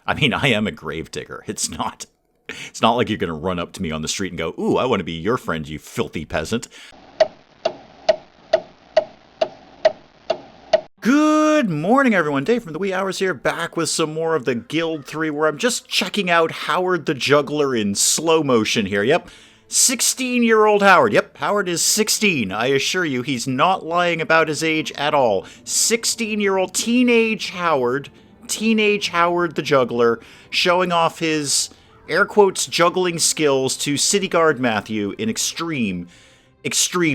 I mean, I am a gravedigger. It's not like you're going to run up to me on the street and go, "Ooh, I want to be your friend, you filthy peasant." Good morning, everyone. Dave from the wee hours here, back with some more of the Guild 3, where I'm just checking out Howard the Juggler in slow motion here. Yep, 16-year-old Howard. Yep, Howard is 16. I assure you, he's not lying about his age at all. 16-year-old teenage Howard the Juggler, showing off his, air quotes, juggling skills to City Guard Matthew in extreme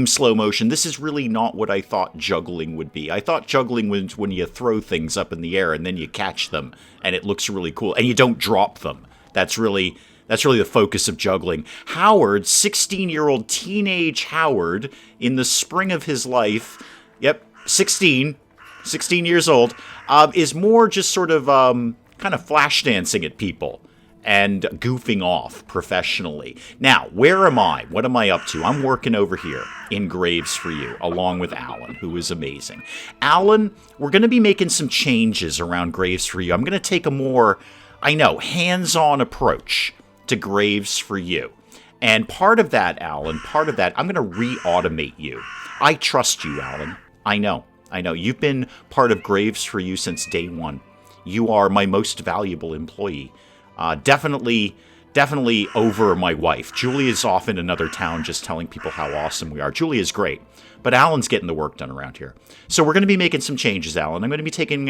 slow motion. This is really not what I thought juggling would be. I thought juggling was when you throw things up in the air and then you catch them and it looks really cool and you don't drop them. That's really the focus of juggling. Howard, 16-year-old teenage Howard, in the spring of his life, yep, 16 years old, is more just sort of kind of flash dancing at people and goofing off professionally. Now, where am I? What am I up to? I'm working over here in Graves for you, along with Alan, who is amazing. Alan, we're going to be making some changes around Graves for you. I'm going to take a more, hands-on approach to Graves for you. And part of that, Alan, I'm going to re-automate you. I trust you, Alan. I know. You've been part of Graves for you since day one. You are my most valuable employee. Definitely over my wife. Julia's off in another town just telling people how awesome we are. Julia's great, but Alan's getting the work done around here. So we're going to be making some changes, Alan. I'm going to be taking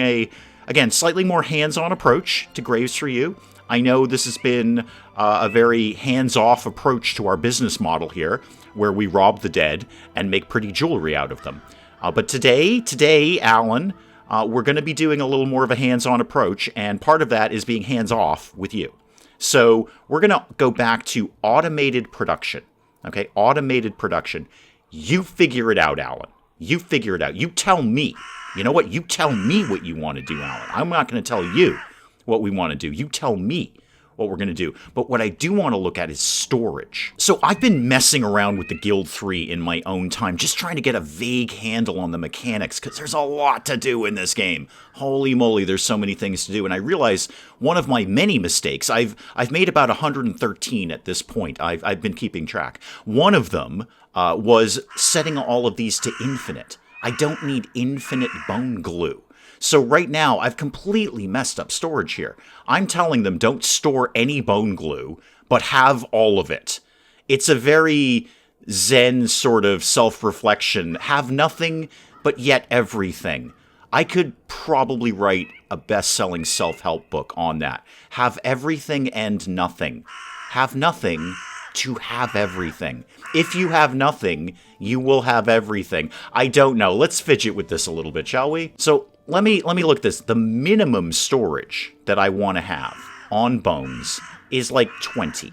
again, slightly more hands-on approach to Graves for you. I know this has been a very hands-off approach to our business model here, where we rob the dead and make pretty jewelry out of them. But today, Alan, we're going to be doing a little more of a hands-on approach, and part of that is being hands-off with you. So we're going to go back to automated production. Okay, automated production. You figure it out, Alan. You figure it out. You tell me. You know what? You tell me what you want to do, Alan. I'm not going to tell you what we want to do. You tell me what we're going to do. But what I do want to look at is storage. So I've been messing around with the Guild 3 in my own time, just trying to get a vague handle on the mechanics, because there's a lot to do in this game. Holy moly, there's so many things to do. And I realize one of my many mistakes, I've made about 113 at this point. I've been keeping track. One of them was setting all of these to infinite. I don't need infinite bone glue. So right now, I've completely messed up storage here. I'm telling them don't store any bone glue, but have all of it. It's a very Zen sort of self-reflection. Have nothing, but yet everything. I could probably write a best-selling self-help book on that. Have everything and nothing. Have nothing to have everything. If you have nothing, you will have everything. I don't know. Let's fidget with this a little bit, shall we? So let me look at this. The minimum storage that I want to have on bones is like 20.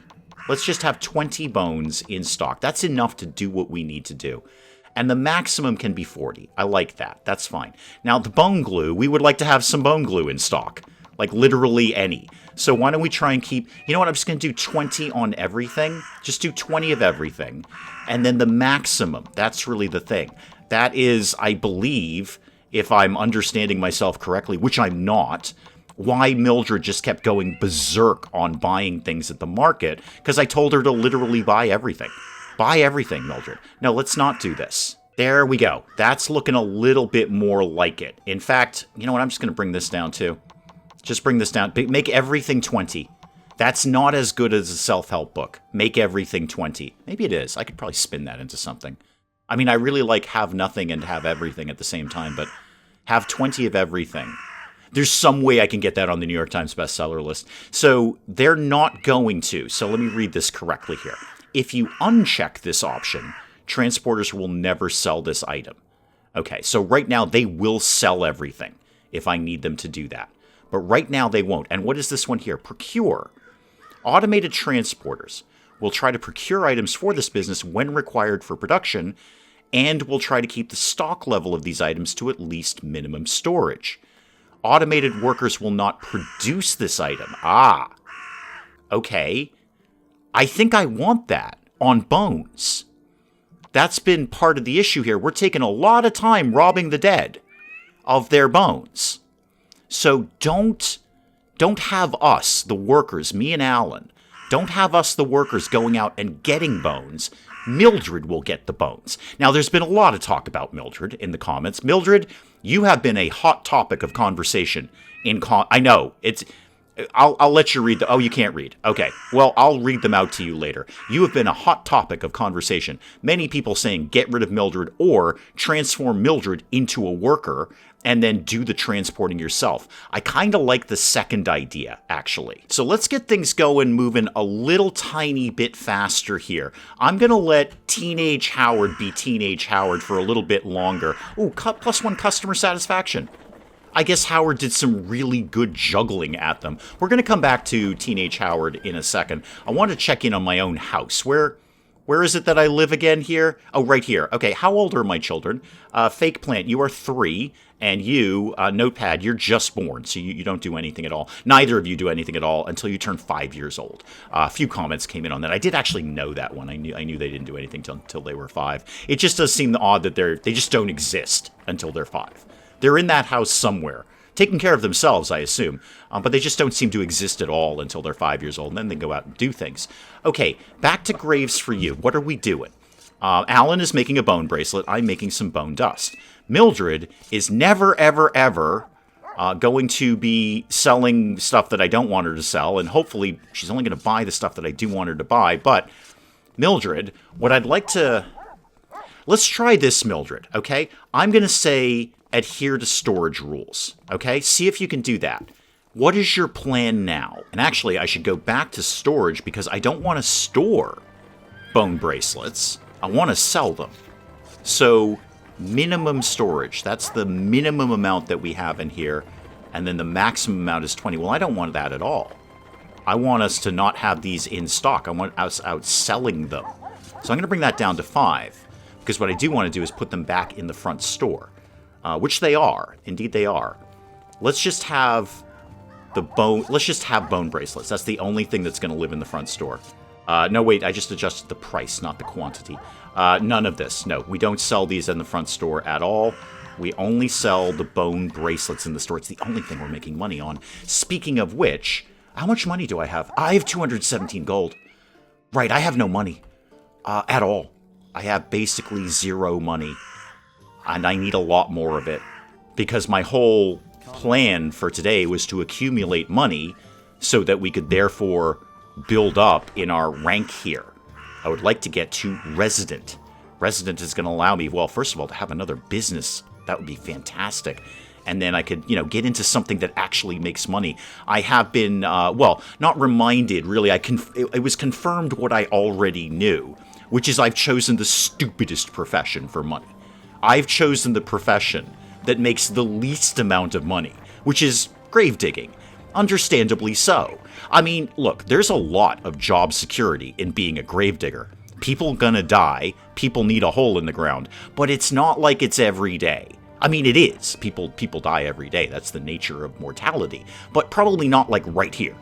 Let's just have 20 bones in stock. That's enough to do what we need to do. And the maximum can be 40. I like that. That's fine. Now, the bone glue, we would like to have some bone glue in stock. Like literally any. So why don't we try and keep, you know what, I'm just going to do 20 on everything. Just do 20 of everything. And then the maximum, that's really the thing. That is, I believe, if I'm understanding myself correctly, which I'm not, why Mildred just kept going berserk on buying things at the market, because I told her to literally buy everything. Buy everything, Mildred. No, let's not do this. There we go. That's looking a little bit more like it. In fact, you know what, I'm just going to bring this down too. Just bring this down. Make everything 20. That's not as good as a self-help book. Make everything 20. Maybe it is. I could probably spin that into something. I mean, I really like have nothing and have everything at the same time, but have 20 of everything. There's some way I can get that on the New York Times bestseller list. So they're not going to. So let me read this correctly here. If you uncheck this option, transporters will never sell this item. Okay, so right now they will sell everything if I need them to do that. But right now they won't. And what is this one here? Procure. Automated transporters will try to procure items for this business when required for production, and will try to keep the stock level of these items to at least minimum storage. Automated workers will not produce this item. Ah, okay. I think I want that on bones. That's been part of the issue here. We're taking a lot of time robbing the dead of their bones. So don't Don't have us, the workers, me and Alan, don't have us, the workers, going out and getting bones. Mildred will get the bones. Now, there's been a lot of talk about Mildred in the comments. Mildred, you have been a hot topic of conversation I know, it's... I'll let you read the... Oh, you can't read. Okay. Well, I'll read them out to you later. You have been a hot topic of conversation. Many people saying get rid of Mildred or transform Mildred into a worker and then do the transporting yourself. I kind of like the second idea, actually. So let's get things going, moving a little tiny bit faster here. I'm going to let Teenage Howard be Teenage Howard for a little bit longer. Ooh, +1 customer satisfaction. I guess Howard did some really good juggling at them. We're going to come back to Teenage Howard in a second. I want to check in on my own house. Where is it that I live again here? Oh, right here. Okay, how old are my children? Fake Plant, you are 3, and you, Notepad, you're just born, so you don't do anything at all. Neither of you do anything at all until you turn 5 years old. A few comments came in on that. I did actually know that one. I knew they didn't do anything until they were 5. It just does seem odd that they just don't exist until they're 5. They're in that house somewhere, taking care of themselves, I assume, but they just don't seem to exist at all until they're 5 years old, and then they go out and do things. Okay, back to Graves for you. What are we doing? Alan is making a bone bracelet. I'm making some bone dust. Mildred is never, ever, ever going to be selling stuff that I don't want her to sell, and hopefully she's only going to buy the stuff that I do want her to buy. But Mildred, what I'd like to... Let's try this, Mildred, okay? I'm going to say adhere to storage rules, okay? See if you can do that. What is your plan now? And actually, I should go back to storage because I don't want to store bone bracelets. I want to sell them. So, minimum storage. That's the minimum amount that we have in here. And then the maximum amount is 20. Well, I don't want that at all. I want us to not have these in stock. I want us out selling them. So I'm going to bring that down to 5. Because what I do want to do is put them back in the front store. Which they are. Indeed they are. Let's just have bone bracelets. That's the only thing that's going to live in the front store. No, wait, I just adjusted the price, not the quantity. None of this. No, we don't sell these in the front store at all. We only sell the bone bracelets in the store. It's the only thing we're making money on. Speaking of which, how much money do I have? I have 217 gold. Right, I have no money. At all. I have basically 0 money. And I need a lot more of it. Because my whole plan for today was to accumulate money so that we could therefore build up in our rank here. I would like to get to resident. Resident is going to allow me, well, first of all, to have another business. That would be fantastic. And then I could, get into something that actually makes money. I have been, not reminded, really. It was confirmed what I already knew, which is I've chosen the stupidest profession for money. I've chosen the profession that makes the least amount of money, which is grave digging. Understandably so. I mean, look, there's a lot of job security in being a gravedigger. People gonna die, people need a hole in the ground, but it's not like it's every day. I mean, it is. People die every day. That's the nature of mortality. But probably not like right here.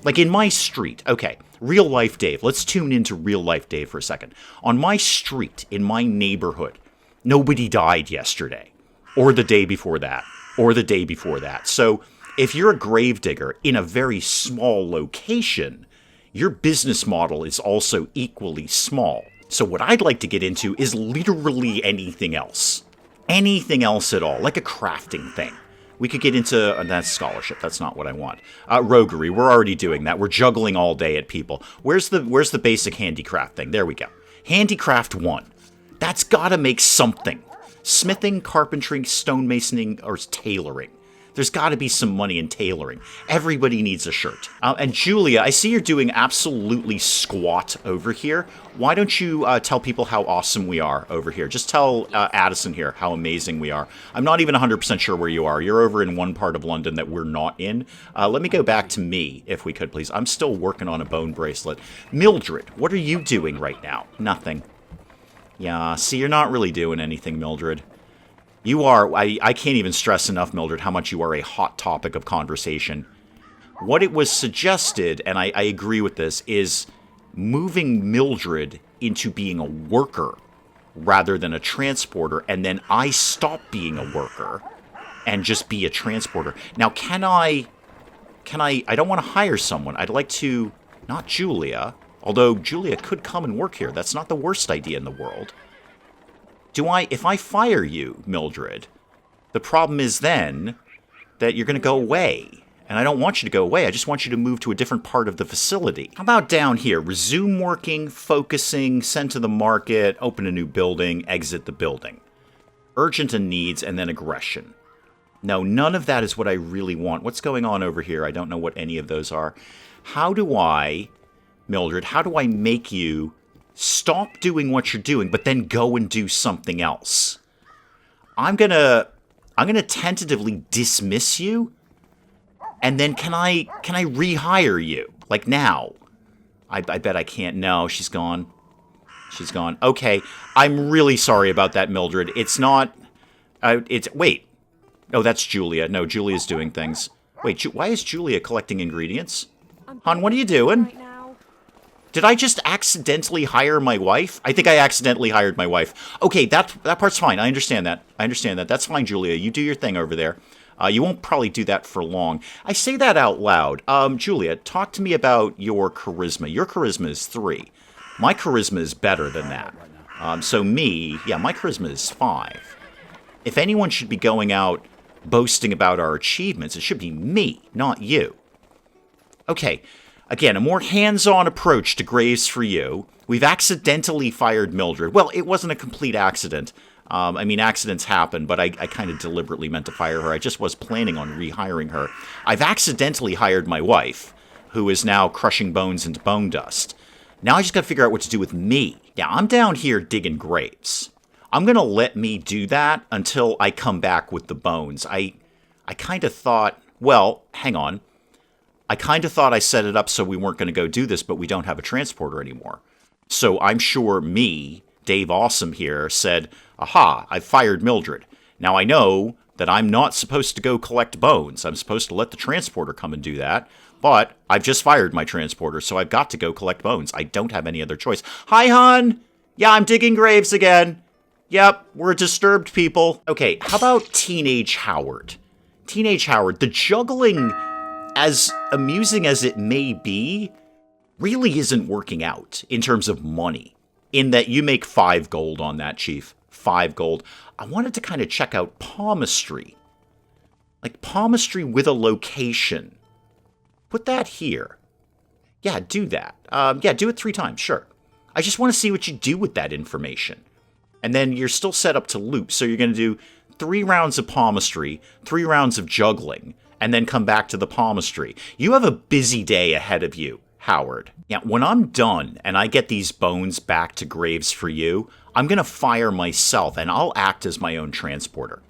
Like in my street. Okay, real life Dave. Let's tune into real life Dave for a second. On my street, in my neighborhood, nobody died yesterday. Or the day before that. Or the day before that. So if you're a gravedigger in a very small location, your business model is also equally small. So what I'd like to get into is literally anything else. Anything else at all, like a crafting thing. We could get into, that's scholarship, that's not what I want. Roguery, we're already doing that. We're juggling all day at people. Where's the basic handicraft thing? There we go. Handicraft 1. That's gotta make something. Smithing, carpentry, stonemasoning, or tailoring. There's got to be some money in tailoring. Everybody needs a shirt. And Julia, I see you're doing absolutely squat over here. Why don't you tell people how awesome we are over here? Just tell Addison here how amazing we are. I'm not even 100% sure where you are. You're over in one part of London that we're not in. Let me go back to me, if we could, please. I'm still working on a bone bracelet. Mildred, what are you doing right now? Nothing. Yeah, see, you're not really doing anything, Mildred. You are, I can't even stress enough, Mildred, how much you are a hot topic of conversation. What it was suggested, and I agree with this, is moving Mildred into being a worker rather than a transporter, and then I stop being a worker and just be a transporter. Now, can I can I don't want to hire someone. I'd like to, not Julia, although Julia could come and work here. That's not the worst idea in the world. If I fire you, Mildred, the problem is then that you're going to go away. And I don't want you to go away. I just want you to move to a different part of the facility. How about down here? Resume working, focusing, send to the market, open a new building, exit the building. Urgent and needs, and then aggression. No, none of that is what I really want. What's going on over here? I don't know what any of those are. How do I, Mildred, how do I make you stop doing what you're doing, but then go and do something else? I'm gonna tentatively dismiss you, and then can I rehire you? Like now? I bet I can't. No, she's gone. She's gone. Okay, I'm really sorry about that, Mildred. It's not... wait. Oh, that's Julia. No, Julia's doing things. Wait, why is Julia collecting ingredients? Hon, what are you doing? Right now. Did I just accidentally hire my wife? I think I accidentally hired my wife. Okay, that part's fine. I understand that. That's fine, Julia. You do your thing over there. You won't probably do that for long. I say that out loud. Julia, talk to me about your charisma. Your charisma is 3. My charisma is better than that. My charisma is 5. If anyone should be going out boasting about our achievements, it should be me, not you. Okay, again, a more hands-on approach to Graves for you. We've accidentally fired Mildred. Well, it wasn't a complete accident. Accidents happen, but I kind of deliberately meant to fire her. I just was planning on rehiring her. I've accidentally hired my wife, who is now crushing bones into bone dust. Now I just got to figure out what to do with me. Yeah, I'm down here digging graves. I'm going to let me do that until I come back with the bones. I kind of thought, well, hang on. I kind of thought I set it up so we weren't going to go do this, but we don't have a transporter anymore. So I'm sure me, Dave Awesome here, said, aha, I've fired Mildred. Now I know that I'm not supposed to go collect bones. I'm supposed to let the transporter come and do that. But I've just fired my transporter, so I've got to go collect bones. I don't have any other choice. Hi, hon! Yeah, I'm digging graves again. Yep, we're disturbed people. Okay, how about Teenage Howard? Teenage Howard, the juggling, as amusing as it may be, really isn't working out in terms of money. In that you make 5 gold on that, Chief. 5 gold. I wanted to kind of check out palmistry. Like palmistry with a location. Put that here. Yeah, do that. Do it 3 times, sure. I just want to see what you do with that information. And then you're still set up to loop, so you're going to do 3 rounds of palmistry, 3 rounds of juggling, and then come back to the palmistry. You have a busy day ahead of you, Howard. Now, when I'm done and I get these bones back to Graves for you, I'm going to fire myself, and I'll act as my own transporter.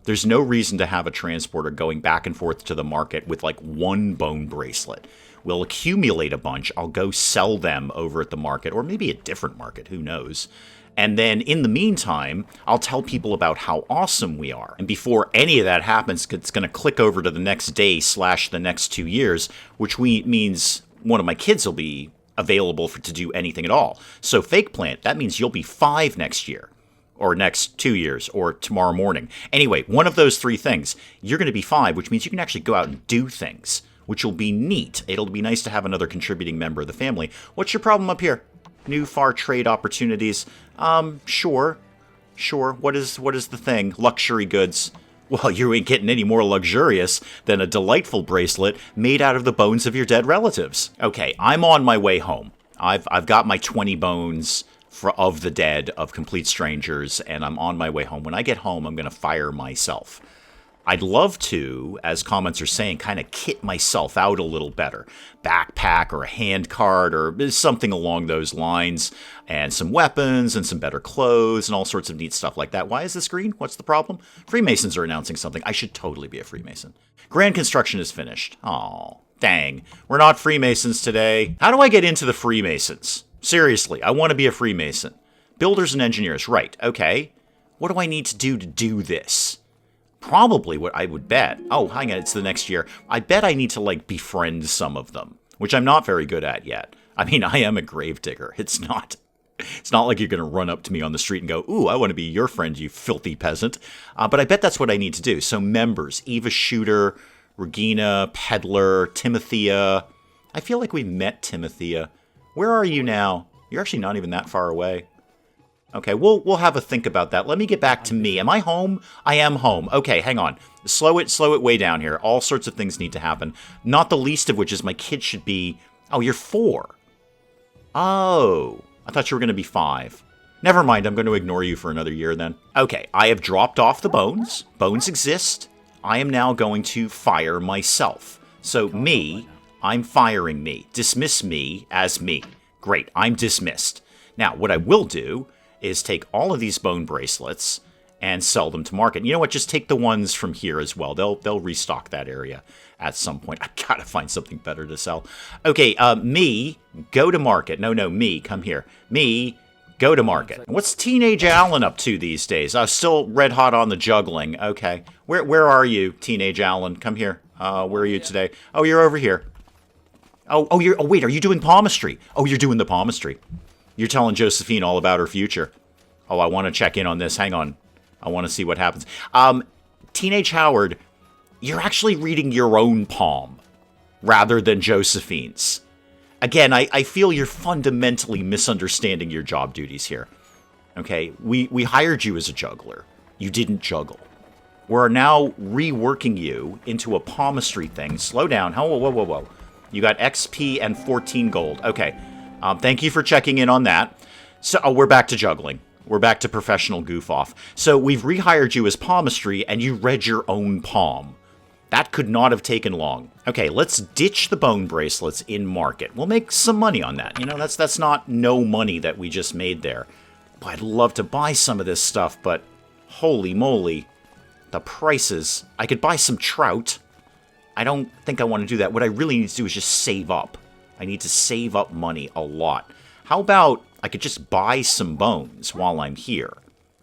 There's no reason to have a transporter going back and forth to the market with like 1 bone bracelet. We'll accumulate a bunch. I'll go sell them over at the market, or maybe a different market, who knows. And then in the meantime, I'll tell people about how awesome we are. And before any of that happens, it's going to click over to the next day / the next 2 years, which means one of my kids will be available to do anything at all. So fake plant, that means you'll be 5 next year. Or next 2 years, or tomorrow morning. Anyway, one of those 3 things, you're going to be 5, which means you can actually go out and do things, which will be neat. It'll be nice to have another contributing member of the family. What's your problem up here? New far trade opportunities. Sure. What is the thing? Luxury goods. Well, you ain't getting any more luxurious than a delightful bracelet made out of the bones of your dead relatives. Okay, I'm on my way home. I've got my 20 bones of the dead, of complete strangers, and I'm on my way home. When I get home, I'm going to fire myself. I'd love to, as comments are saying, kind of kit myself out a little better. Backpack or a hand cart or something along those lines, and some weapons and some better clothes and all sorts of neat stuff like that. Why is this green? What's the problem? Freemasons are announcing something. I should totally be a Freemason. Grand construction is finished. Aw, dang. We're not Freemasons today. How do I get into the Freemasons? Seriously, I want to be a Freemason. Builders and engineers, right, okay. What do I need to do this? Probably what I would bet. Oh, hang on, it's the next year. I bet I need to, like, befriend some of them, which I'm not very good at yet. I mean, I am a gravedigger. It's not like you're going to run up to me on the street and go, ooh, I want to be your friend, you filthy peasant. But I bet that's what I need to do. So members, Eva Shooter, Regina, Peddler, Timothea. I feel like we met Timothea. Where are you now? You're actually not even that far away. Okay, we'll have a think about that. Let me get back to me. Am I home? I am home. Okay, hang on. Slow it way down here. All sorts of things need to happen. Not the least of which is my kid should be... Oh, you're 4. Oh, I thought you were going to be 5. Never mind, I'm going to ignore you for another year then. Okay, I have dropped off the bones. Bones exist. I am now going to fire myself. So me, I'm firing me. Dismiss me as me. Great, I'm dismissed. Now, what I will do is take all of these bone bracelets and sell them to market. You know what? Just take the ones from here as well. They'll restock that area at some point. I gotta find something better to sell. Okay, me, go to market. No, me, come here. Me, go to market. What's Teenage Alan up to these days? Still red hot on the juggling. Okay, where are you, Teenage Alan? Come here. Where are you today? Oh, you're over here. Oh, wait, are you doing palmistry? Oh, you're doing the palmistry. You're telling Josephine all about her future. Oh, I want to check in on this. Hang on. I want to see what happens. Teenage Howard, you're actually reading your own palm rather than Josephine's. Again, I feel you're fundamentally misunderstanding your job duties here. Okay, we hired you as a juggler. You didn't juggle. We're now reworking you into a palmistry thing. Slow down. Whoa. You got XP and 14 gold. Okay. Thank you for checking in on that. So, we're back to juggling. We're back to professional goof-off. So, we've rehired you as palmistry, and you read your own palm. That could not have taken long. Okay, let's ditch the bone bracelets in market. We'll make some money on that. You know, that's not no money that we just made there. Boy, I'd love to buy some of this stuff, but holy moly. The prices. I could buy some trout. I don't think I want to do that. What I really need to do is just save up. I need to save up money a lot. How about I could just buy some bones while I'm here,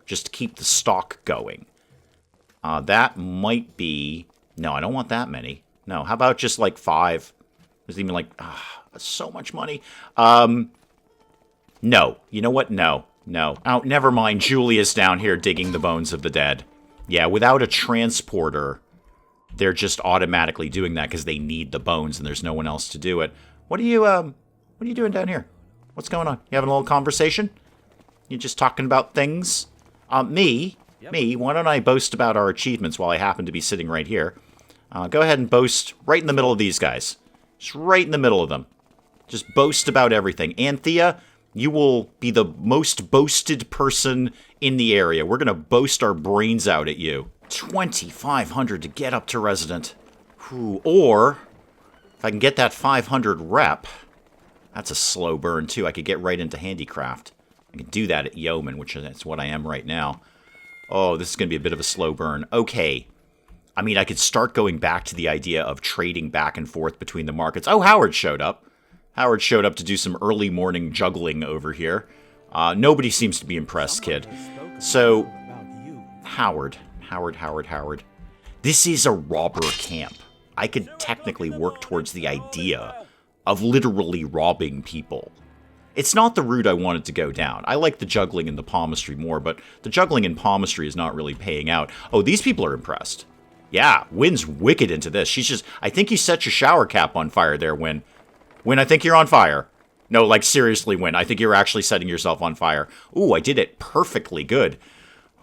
just to keep the stock going. That might be... No, I don't want that many. No, how about just like 5? There's even like... so much money. No. You know what? No. Oh, never mind. Julia's down here digging the bones of the dead. Yeah, without a transporter, they're just automatically doing that because they need the bones and there's no one else to do it. What are you doing down here? What's going on? You having a little conversation? You just talking about things? Me, why don't I boast about our achievements while I happen to be sitting right here? Go ahead and boast right in the middle of these guys. Just right in the middle of them. Just boast about everything. Anthea, you will be the most boasted person in the area. We're going to boast our brains out at you. 2,500 to get up to resident. Whew. Or... if I can get that 500 rep, that's a slow burn too. I could get right into handicraft. I can do that at yeoman, which is what I am right now. Oh, this is going to be a bit of a slow burn. Okay. I mean, I could start going back to the idea of trading back and forth between the markets. Oh, Howard showed up. Howard showed up to do some early morning juggling over here. Nobody seems to be impressed, kid. So, Howard. This is a robber camp. I could technically work towards the idea of literally robbing people. It's not the route I wanted to go down. I like the juggling and the palmistry more, but the juggling and palmistry is not really paying out. Oh, these people are impressed. Yeah, Wynn's wicked into this. She's just... I think you set your shower cap on fire there, Wynn. Wynn, I think you're on fire. No, like, seriously, Wynn. I think you're actually setting yourself on fire. Ooh, I did it perfectly good.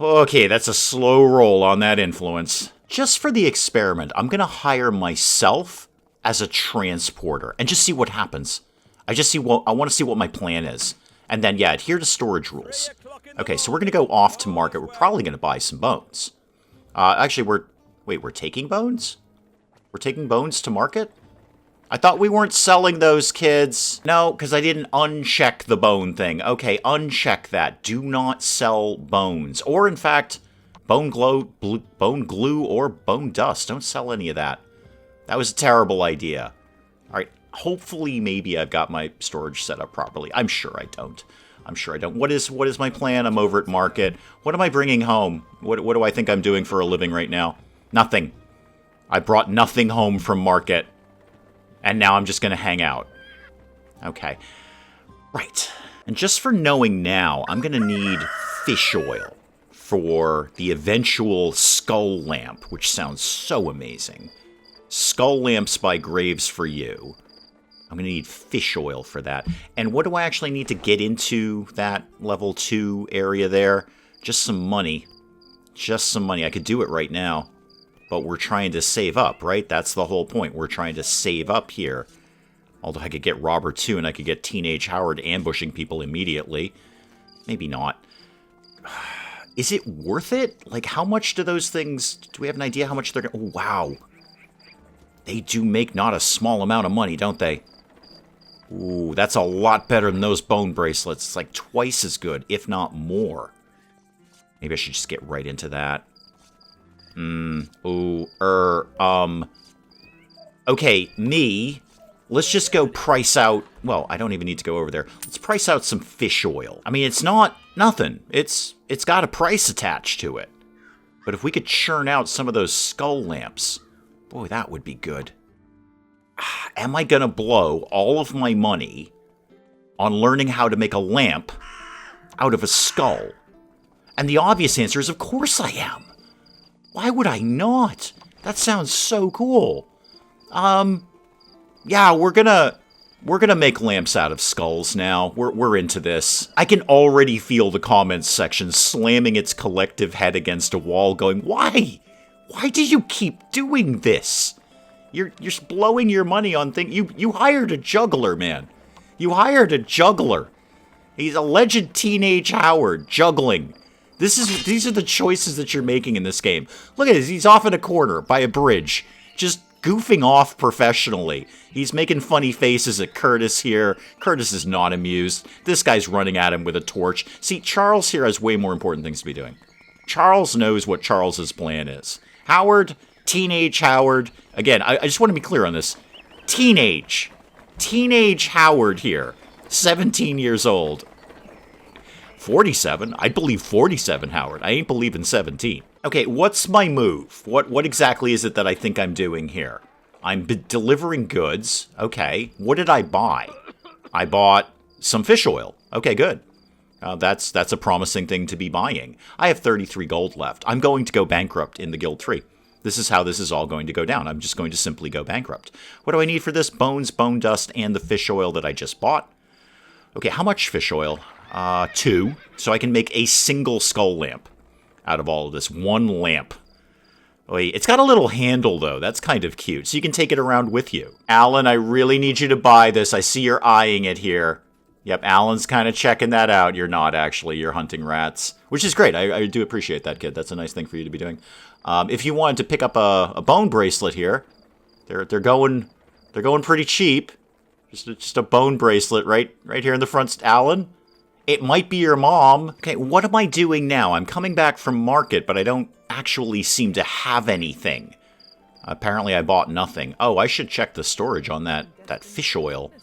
Okay, that's a slow roll on that influence. Just for the experiment, I'm going to hire myself as a transporter and just see what happens. I want to see what my plan is. And then, yeah, adhere to storage rules. Okay, so we're going to go off to market. We're probably going to buy some bones. Actually, we're taking bones? We're taking bones to market? I thought we weren't selling those, kids. No, because I didn't uncheck the bone thing. Okay, uncheck that. Do not sell bones. Or, in fact, bone glue, or bone dust. Don't sell any of that. That was a terrible idea. All right, hopefully maybe I've got my storage set up properly. I'm sure I don't. What is my plan? I'm over at market. What am I bringing home? What do I think I'm doing for a living right now? Nothing. I brought nothing home from market. And now I'm just going to hang out. Okay. Right. And just for knowing now, I'm going to need fish oil for the eventual skull lamp, which sounds so amazing. Skull lamps by Graves for you. I'm going to need fish oil for that. And what do I actually need to get into that level 2 area there? Just some money. Just some money. I could do it right now. But we're trying to save up, right? That's the whole point. We're trying to save up here. Although I could get Robber 2 and I could get Teenage Howard ambushing people immediately. Maybe not. Is it worth it? Like, how much do those things... Do we have an idea how much they're going to... Oh, wow. They do make not a small amount of money, don't they? Ooh, that's a lot better than those bone bracelets. It's like twice as good, if not more. Maybe I should just get right into that. Okay, me. Let's just go price out... Well, I don't even need to go over there. Let's price out some fish oil. I mean, it's not nothing. It's got a price attached to it. But if we could churn out some of those skull lamps... Boy, that would be good. Am I going to blow all of my money on learning how to make a lamp out of a skull? And the obvious answer is, of course I am. Why would I not? That sounds so cool. Yeah, we're gonna make lamps out of skulls now. We're into this. I can already feel the comments section slamming its collective head against a wall going, why? Why do you keep doing this? You're blowing your money on things. You hired a juggler, man. You hired a juggler. He's alleged Teenage Howard juggling. These are the choices that you're making in this game. Look at this. He's off in a corner by a bridge, just goofing off professionally. He's making funny faces at Curtis here. Curtis is not amused. This guy's running at him with a torch. See, Charles here has way more important things to be doing. Charles knows what Charles's plan is. Howard, Teenage Howard. Again, I just want to be clear on this. Teenage Howard here. 17 years old. 47? I'd believe 47, Howard. I ain't believing 17. Okay, what's my move? What exactly is it that I think I'm doing here? I'm delivering goods. Okay. What did I buy? I bought some fish oil. Okay, good. That's a promising thing to be buying. I have 33 gold left. I'm going to go bankrupt in the Guild 3. This is how this is all going to go down. I'm just going to simply go bankrupt. What do I need for this? Bones, bone dust, and the fish oil that I just bought. Okay, how much fish oil? 2. So I can make a single skull lamp out of all of this. 1 lamp. Wait, it's got a little handle, though. That's kind of cute. So you can take it around with you. Alan, I really need you to buy this. I see you're eyeing it here. Yep, Alan's kind of checking that out. You're not, actually. You're hunting rats. Which is great. I do appreciate that, kid. That's a nice thing for you to be doing. If you wanted to pick up a bone bracelet here, they're going pretty cheap. Just a bone bracelet right here in the front. Alan, it might be your mom. Okay, what am I doing now? I'm coming back from market, but I don't actually seem to have anything. Apparently I bought nothing. Oh, I should check the storage on that fish oil.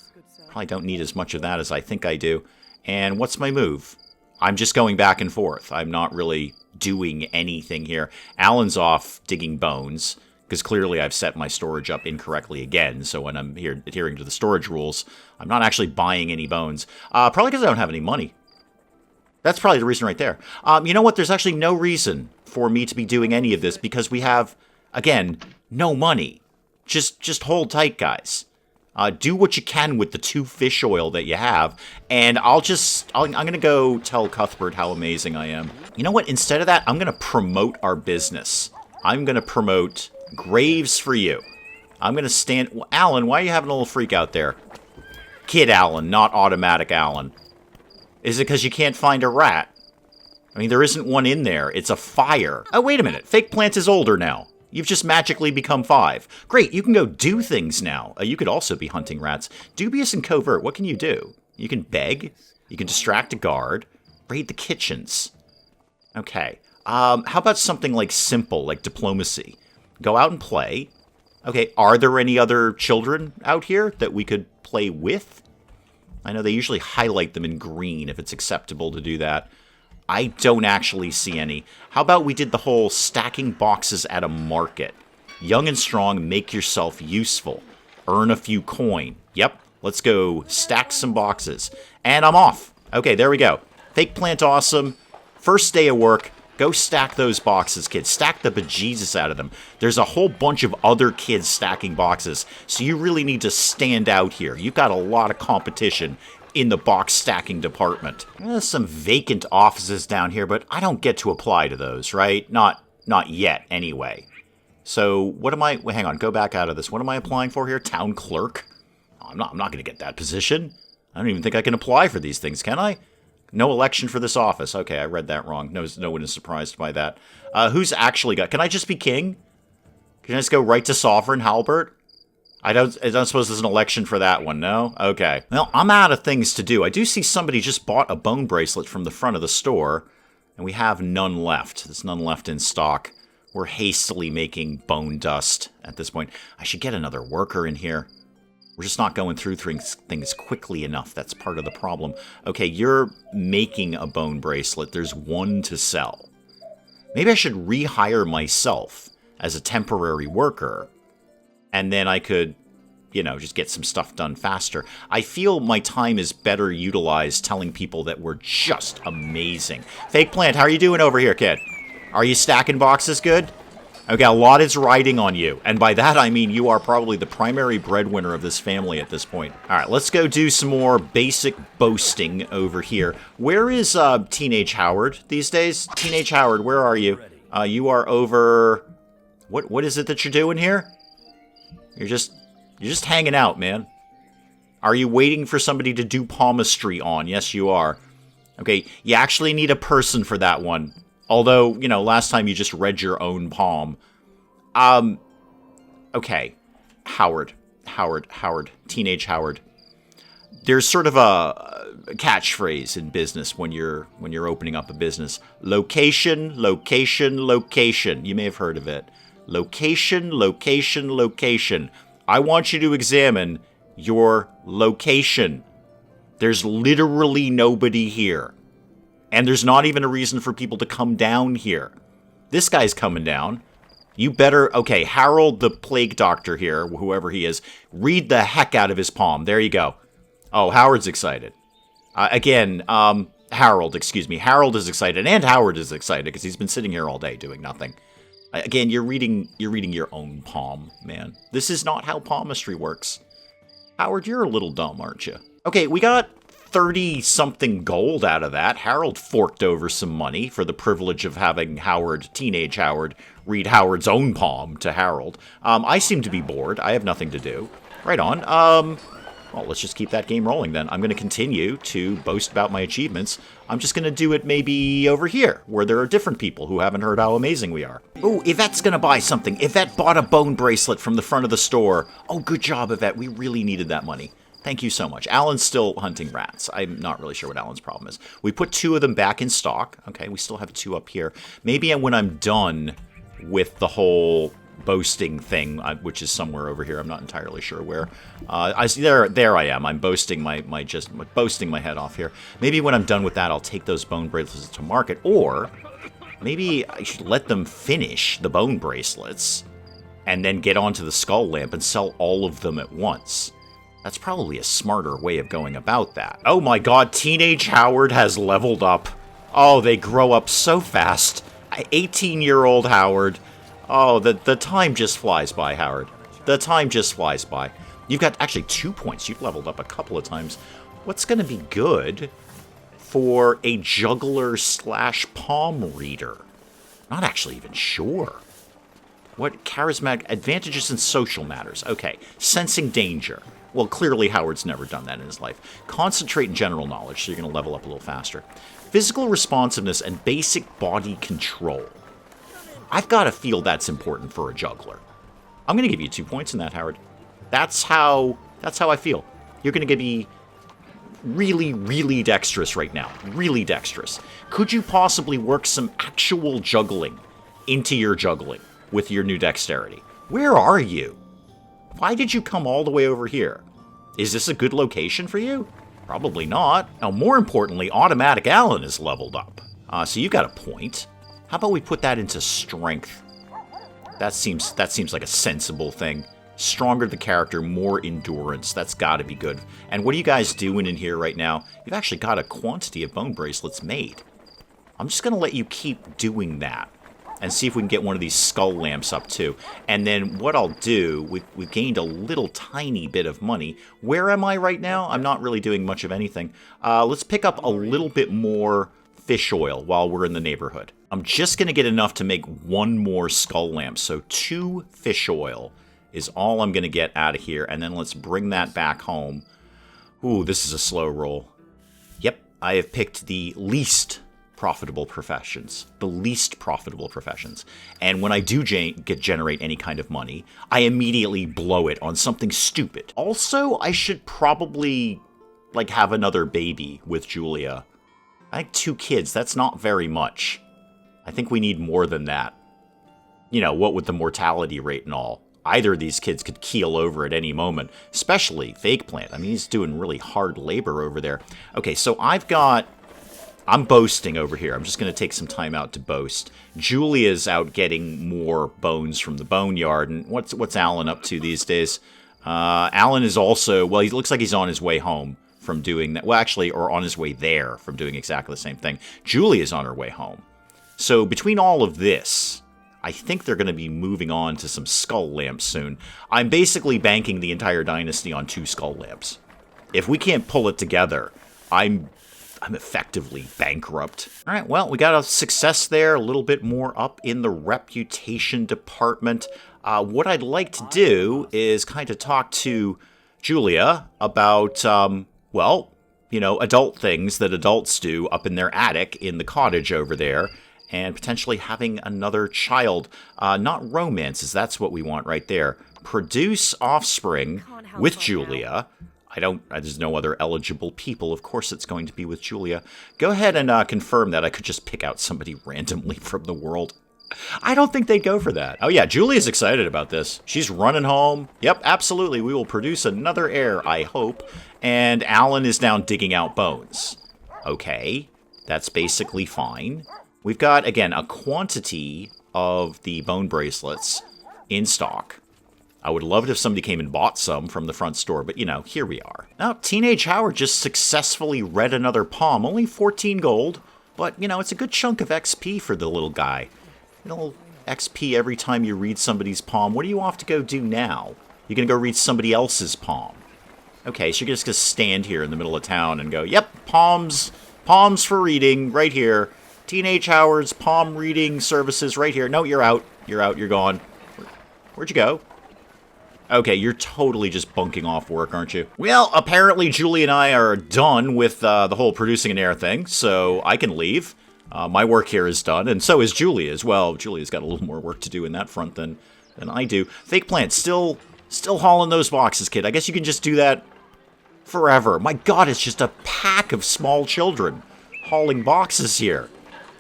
Probably don't need as much of that as I think I do. And what's my move? I'm just going back and forth. I'm not really doing anything here. Alan's off digging bones, because clearly I've set my storage up incorrectly again, so when I'm here adhering to the storage rules, I'm not actually buying any bones. Probably because I don't have any money. That's probably the reason right there. You know what? There's actually no reason for me to be doing any of this, because we have, again, no money. Just hold tight, guys. Do what you can with the 2 fish oil that you have, and I'm going to go tell Cuthbert how amazing I am. You know what? Instead of that, I'm going to promote our business. I'm going to promote Graves for you. I'm going to stand... Well, Alan, why are you having a little freak out there? Kid Alan, not automatic Alan. Is it because you can't find a rat? I mean, there isn't one in there. It's a fire. Oh, wait a minute. Fake Plant is older now. You've just magically become 5. Great, you can go do things now. You could also be hunting rats. Dubious and covert, what can you do? You can beg. You can distract a guard. Raid the kitchens. Okay. How about something like simple, like diplomacy? Go out and play. Okay, are there any other children out here that we could play with? I know they usually highlight them in green if it's acceptable to do that. I don't actually see any. How about we did the whole stacking boxes at a market? Young and strong, make yourself useful. Earn a few coin. Yep, let's go stack some boxes. And I'm off. Okay, there we go. Fake Plant awesome. First day of work. Go stack those boxes, kids. Stack the bejesus out of them. There's a whole bunch of other kids stacking boxes, so you really need to stand out here. You've got a lot of competition in the box stacking department. There's some vacant offices down here, but I don't get to apply to those, right? Not yet, anyway. So, what am I... Wait, hang on, go back out of this. What am I applying for here? Town clerk? Oh, I'm not going to get that position. I don't even think I can apply for these things, can I? No election for this office. Okay, I read that wrong. No one is surprised by that. Who's actually got... Can I just be king? Can I just go right to sovereign, Halbert? I don't suppose there's an election for that one, no? Okay. Well, I'm out of things to do. I do see somebody just bought a bone bracelet from the front of the store, and we have none left. There's none left in stock. We're hastily making bone dust at this point. I should get another worker in here. We're just not going through things quickly enough. That's part of the problem. Okay, you're making a bone bracelet. There's one to sell. Maybe I should rehire myself as a temporary worker, and then I could, you know, just get some stuff done faster. I feel my time is better utilized telling people that we're just amazing. Fake plant, how are you doing over here, kid? Are you stacking boxes good? Okay, a lot is riding on you. And by that, I mean you are probably the primary breadwinner of this family at this point. All right, let's go do some more basic boasting over here. Where is Teenage Howard these days? Teenage Howard, where are you? You are over... What is it that you're doing here? You're just hanging out, man. Are you waiting for somebody to do palmistry on? Yes, you are. Okay, you actually need a person for that one. Although, you know, last time you just read your own palm. Okay. Howard. Teenage Howard. There's sort of a catchphrase in business when you're opening up a business. Location, location, location. You may have heard of it. Location, location, location. I want you to examine your location. There's literally nobody here. And there's not even a reason for people to come down here. This guy's coming down. You better... Okay, Harold the plague doctor here, whoever he is, read the heck out of his palm. There you go. Oh, Howard's excited. Harold, excuse me. Harold is excited, and Howard is excited, because he's been sitting here all day doing nothing. Again, you're reading your own palm, man. This is not how palmistry works. Howard, you're a little dumb, aren't you? Okay, we got 30-something gold out of that. Harold forked over some money for the privilege of having Howard, Teenage Howard, read Howard's own palm to Harold. I seem to be bored. I have nothing to do. Right on. Well, let's just keep that game rolling then. I'm going to continue to boast about my achievements. I'm just going to do it maybe over here, where there are different people who haven't heard how amazing we are. Ooh, Yvette's going to buy something. Yvette bought a bone bracelet from the front of the store. Oh, good job, Yvette. We really needed that money. Thank you so much. Alan's still hunting rats. I'm not really sure what Alan's problem is. We put 2 of them back in stock. Okay, we still have 2 up here. Maybe when I'm done with the whole boasting thing, which is somewhere over here. I'm not entirely sure where. There I am. I'm boasting boasting my head off here. Maybe when I'm done with that, I'll take those bone bracelets to market, or maybe I should let them finish the bone bracelets and then get onto the skull lamp and sell all of them at once. That's probably a smarter way of going about that. Oh my god, Teenage Howard has leveled up. Oh, they grow up so fast. 18-year-old Howard. Oh, the time just flies by, Howard. The time just flies by. You've got actually 2 points. You've leveled up a couple of times. What's going to be good for a juggler / palm reader? Not actually even sure. What charismatic advantages in social matters? Okay, sensing danger. Well, clearly Howard's never done that in his life. Concentrate in general knowledge, so you're going to level up a little faster. Physical responsiveness and basic body control. I've got to feel that's important for a juggler. I'm going to give you 2 points in that, Howard. That's how I feel. You're going to be really, really dexterous right now. Really dexterous. Could you possibly work some actual juggling into your juggling with your new dexterity? Where are you? Why did you come all the way over here? Is this a good location for you? Probably not. Now, more importantly, Automatic Alan is leveled up. So you got a point. How about we put that into strength? That seems like a sensible thing. Stronger the character, more endurance. That's got to be good. And what are you guys doing in here right now? You've actually got a quantity of bone bracelets made. I'm just going to let you keep doing that and see if we can get one of these skull lamps up too. And then what I'll do, we've gained a little tiny bit of money. Where am I right now? I'm not really doing much of anything. Let's pick up a little bit more fish oil while we're in the neighborhood. I'm just going to get enough to make one more skull lamp. So 2 fish oil is all I'm going to get out of here. And then let's bring that back home. Ooh, this is a slow roll. Yep, I have picked the least profitable professions. The least profitable professions. And when I do generate any kind of money, I immediately blow it on something stupid. Also, I should probably, like, have another baby with Julia. I think 2 kids, that's not very much. I think we need more than that. You know, what with the mortality rate and all. Either of these kids could keel over at any moment, especially Fake Plant. I mean, he's doing really hard labor over there. Okay, so I'm boasting over here. I'm just going to take some time out to boast. Julia's out getting more bones from the boneyard. And what's Alan up to these days? Alan is also, well, he looks like he's on his way home from doing that. Well, actually, or on his way there from doing exactly the same thing. Julia's on her way home. So between all of this, I think they're going to be moving on to some skull lamps soon. I'm basically banking the entire dynasty on 2 skull lamps. If we can't pull it together, I'm effectively bankrupt. All right, well, we got a success there, a little bit more up in the reputation department. What I'd like to do is kind of talk to Julia about, well, you know, adult things that adults do up in their attic in the cottage over there, and potentially having another child. Not romances, that's what we want right there. Produce offspring with Julia. There's no other eligible people. Of course it's going to be with Julia. Go ahead and confirm that. I could just pick out somebody randomly from the world. I don't think they'd go for that. Oh yeah, Julia's excited about this. She's running home. Yep, absolutely. We will produce another heir, I hope. And Alan is down digging out bones. Okay, that's basically fine. We've got, again, a quantity of the bone bracelets in stock. I would love it if somebody came and bought some from the front store, but, you know, here we are. Now, Teenage Howard just successfully read another palm. Only 14 gold, but, you know, it's a good chunk of XP for the little guy. You know, XP every time you read somebody's palm. What are you off to go do now? You're going to go read somebody else's palm. Okay, so you're just going to stand here in the middle of town and go, yep, palms for reading, right here. Teenage Howard's palm reading services right here. No, you're out. You're gone. Where'd you go? Okay, you're totally just bunking off work, aren't you? Well, apparently Julie and I are done with the whole producing an heir thing, so I can leave. My work here is done, and so is Julie as well. Julie's got a little more work to do in that front than I do. Fake Plant, still hauling those boxes, kid. I guess you can just do that forever. My god, it's just a pack of small children hauling boxes here.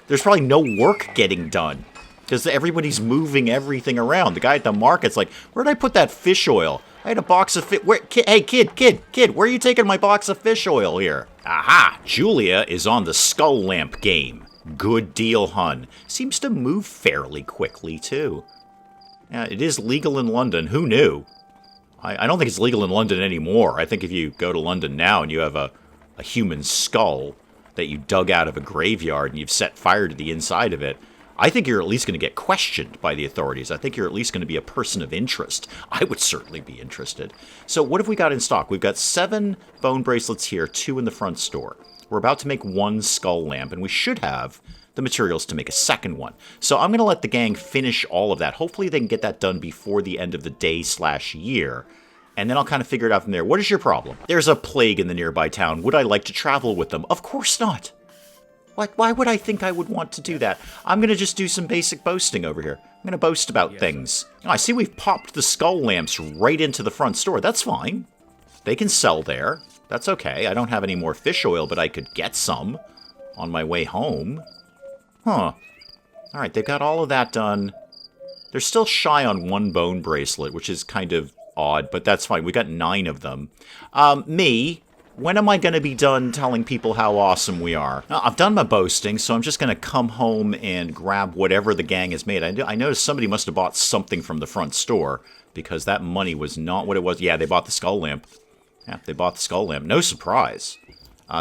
There's probably no work getting done, because everybody's moving everything around. The guy at the market's like, where'd I put that fish oil? I had a box of fish. Hey, kid, where are you taking my box of fish oil here? Aha! Julia is on the skull lamp game. Good deal, hun. Seems to move fairly quickly, too. Yeah, it is legal in London. Who knew? I don't think it's legal in London anymore. I think if you go to London now and you have a human skull that you dug out of a graveyard and you've set fire to the inside of it, I think you're at least going to get questioned by the authorities. I think you're at least going to be a person of interest. I would certainly be interested. So what have we got in stock? We've got 7 bone bracelets here, 2 in the front store. We're about to make 1 skull lamp, and we should have the materials to make a second one. So I'm going to let the gang finish all of that. Hopefully they can get that done before the end of the day/year. And then I'll kind of figure it out from there. What is your problem? There's a plague in the nearby town. Would I like to travel with them? Of course not. Why would I think I would want to do that? I'm going to just do some basic boasting over here. I'm going to boast about things. Oh, I see we've popped the skull lamps right into the front store. That's fine. They can sell there. That's okay. I don't have any more fish oil, but I could get some on my way home. Huh. All right, they've got all of that done. They're still shy on 1 bone bracelet, which is kind of odd, but that's fine. We got 9 of them. When am I going to be done telling people how awesome we are? Now, I've done my boasting, so I'm just going to come home and grab whatever the gang has made. I noticed somebody must have bought something from the front store, because that money was not what it was. Yeah, they bought the skull lamp. Yeah, they bought the skull lamp. No surprise.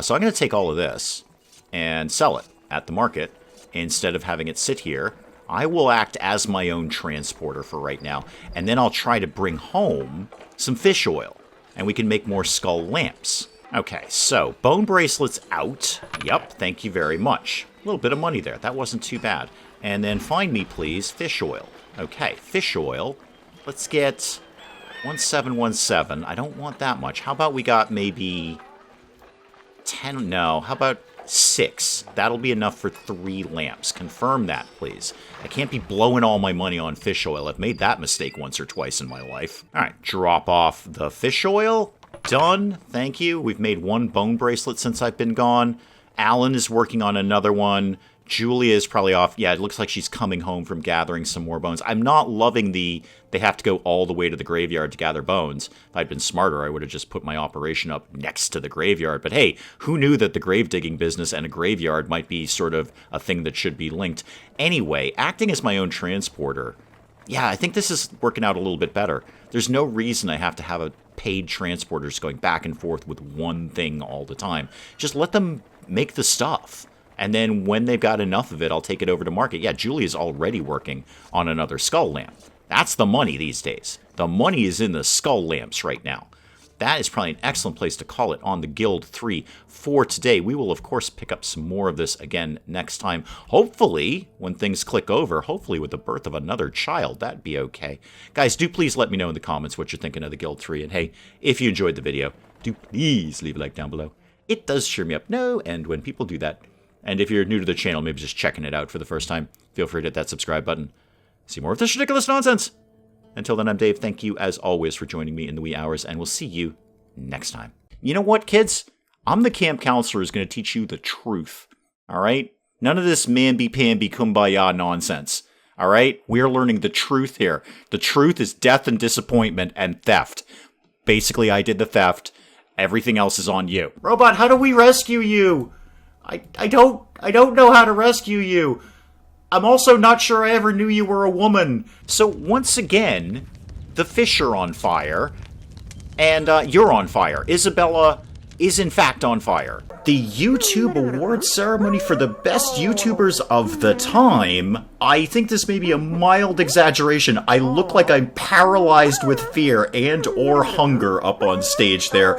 So I'm going to take all of this and sell it at the market. instead of having it sit here, I will act as my own transporter for right now, and then I'll try to bring home some fish oil, and we can make more skull lamps. Okay, so bone bracelets out. Yep, thank you very much. A little bit of money there. That wasn't too bad. And then find me, please, fish oil. Okay, fish oil. Let's get 1717. I don't want that much. How about we got maybe 10? No, how about 6? That'll be enough for 3 lamps. Confirm that, please. I can't be blowing all my money on fish oil. I've made that mistake once or twice in my life. All right, drop off the fish oil. Done. Thank you. We've made 1 bone bracelet since I've been gone. Alan is working on another one. Julia is probably off. Yeah, it looks like she's coming home from gathering some more bones. I'm not loving they have to go all the way to the graveyard to gather bones. If I'd been smarter, I would have just put my operation up next to the graveyard. But hey, who knew that the grave digging business and a graveyard might be sort of a thing that should be linked? Anyway, acting as my own transporter. Yeah, I think this is working out a little bit better. There's no reason I have to have a paid transporters going back and forth with one thing all the time. Just let them make the stuff. And then when they've got enough of it, I'll take it over to market. Yeah, Julia's already working on another skull lamp. That's the money these days. The money is in the skull lamps right now. That is probably an excellent place to call it on the Guild 3 for today. We will, of course, pick up some more of this again next time. Hopefully, when things click over, hopefully with the birth of another child, that'd be okay. Guys, do please let me know in the comments what you're thinking of the Guild 3. And hey, if you enjoyed the video, do please leave a like down below. It does cheer me up. No, and when people do that, and if you're new to the channel, maybe just checking it out for the first time, feel free to hit that subscribe button. See more of this ridiculous nonsense. Until then, I'm Dave. Thank you, as always, for joining me in the wee hours, and we'll see you next time. You know what, kids? I'm the camp counselor who's going to teach you the truth. All right? None of this mamby-pamby kumbaya nonsense. All right? We're learning the truth here. The truth is death and disappointment and theft. Basically, I did the theft. Everything else is on you. Robot, how do we rescue you? I don't know how to rescue you. I'm also not sure I ever knew you were a woman. So once again, the fish are on fire, and you're on fire. Isabella is in fact on fire. The YouTube award ceremony for the best YouTubers of the time. I think this may be a mild exaggeration. I look like I'm paralyzed with fear and or hunger up on stage there.